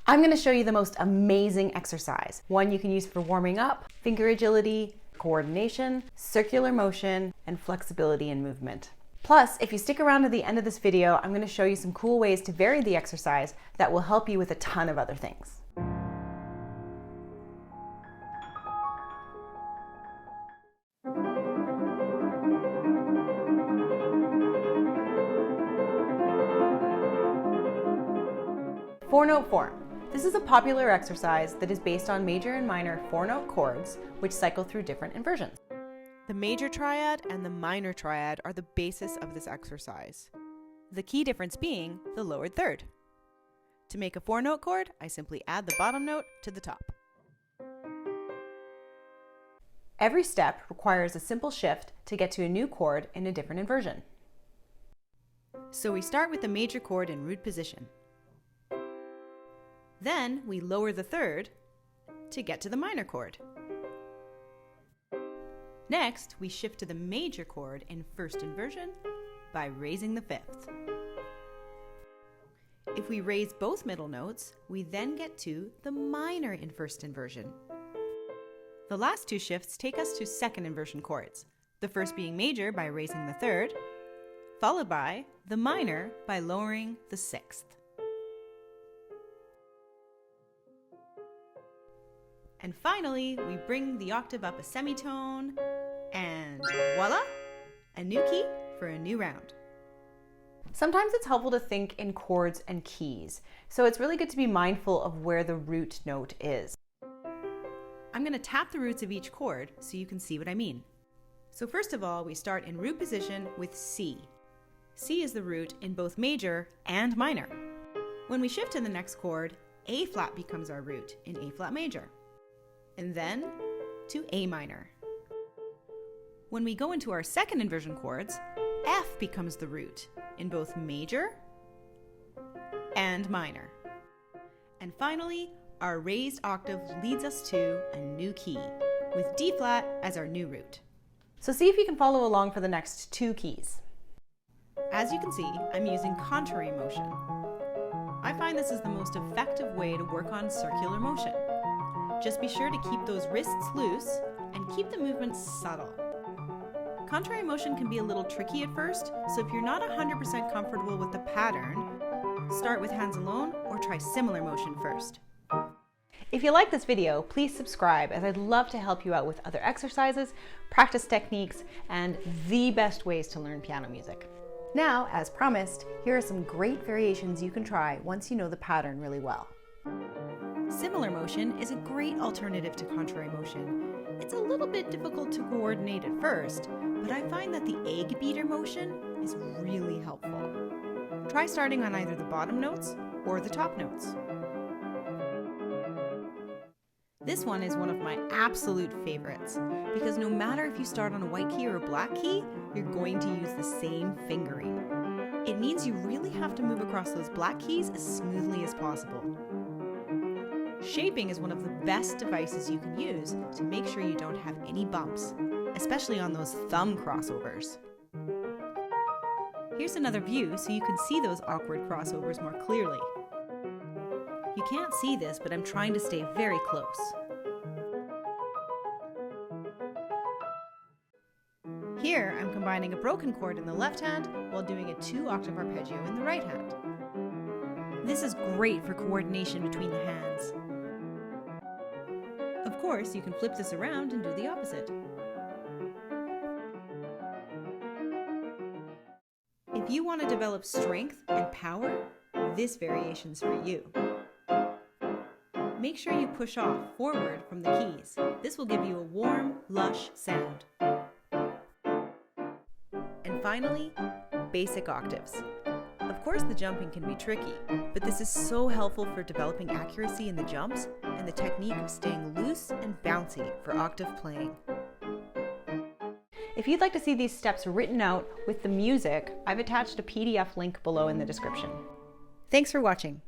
I'm going to show you the most amazing exercise, one you can use for warming up, finger agility, coordination, circular motion, and flexibility in movement. Plus, if you stick around to the end of this video, I'm going to show you some cool ways to vary the exercise that will help you with a ton of other things. Four-note form. This is a popular exercise that is based on major and minor four-note chords, which cycle through different inversions. The major triad and the minor triad are the basis of this exercise. The key difference being the lowered third. To make a four-note chord, I simply add the bottom note to the top. Every step requires a simple shift to get to a new chord in a different inversion. So we start with the major chord in root position. Then we lower the third to get to the minor chord. Next, we shift to the major chord in first inversion by raising the fifth. If we raise both middle notes, we then get to the minor in first inversion. The last two shifts take us to second inversion chords, the first being major by raising the third, followed by the minor by lowering the sixth. And finally, we bring the octave up a semitone, and voila, a new key for a new round. Sometimes it's helpful to think in chords and keys, so it's really good to be mindful of where the root note is. I'm going to tap the roots of each chord so you can see what I mean. So first of all, we start in root position with C. C is the root in both major and minor. When we shift to the next chord, A flat becomes our root in A flat major. And then to A minor. When we go into our second inversion chords, F becomes the root in both major and minor. And finally, our raised octave leads us to a new key, with D flat as our new root. So see if you can follow along for the next two keys. As you can see, I'm using contrary motion. I find this is the most effective way to work on circular motion. Just be sure to keep those wrists loose and keep the movements subtle. Contrary motion can be a little tricky at first, so if you're not 100% comfortable with the pattern, start with hands alone or try similar motion first. If you like this video, please subscribe, as I'd love to help you out with other exercises, practice techniques, and the best ways to learn piano music. Now, as promised, here are some great variations you can try once you know the pattern really well. Similar motion is a great alternative to contrary motion. It's a little bit difficult to coordinate at first, but I find that the egg beater motion is really helpful. Try starting on either the bottom notes or the top notes. This one is one of my absolute favorites because no matter if you start on a white key or a black key, you're going to use the same fingering. It means you really have to move across those black keys as smoothly as possible. Shaping is one of the best devices you can use to make sure you don't have any bumps, especially on those thumb crossovers. Here's another view so you can see those awkward crossovers more clearly. You can't see this, but I'm trying to stay very close. Here, I'm combining a broken chord in the left hand while doing a 2-octave arpeggio in the right hand. This is great for coordination between the hands. Of course, you can flip this around and do the opposite. If you want to develop strength and power, this variation's for you. Make sure you push off forward from the keys. This will give you a warm, lush sound. And finally, basic octaves. Of course, the jumping can be tricky, but this is so helpful for developing accuracy in the jumps and the technique of staying loose and bouncy for octave playing. If you'd like to see these steps written out with the music, I've attached a PDF link below in the description. Thanks for watching.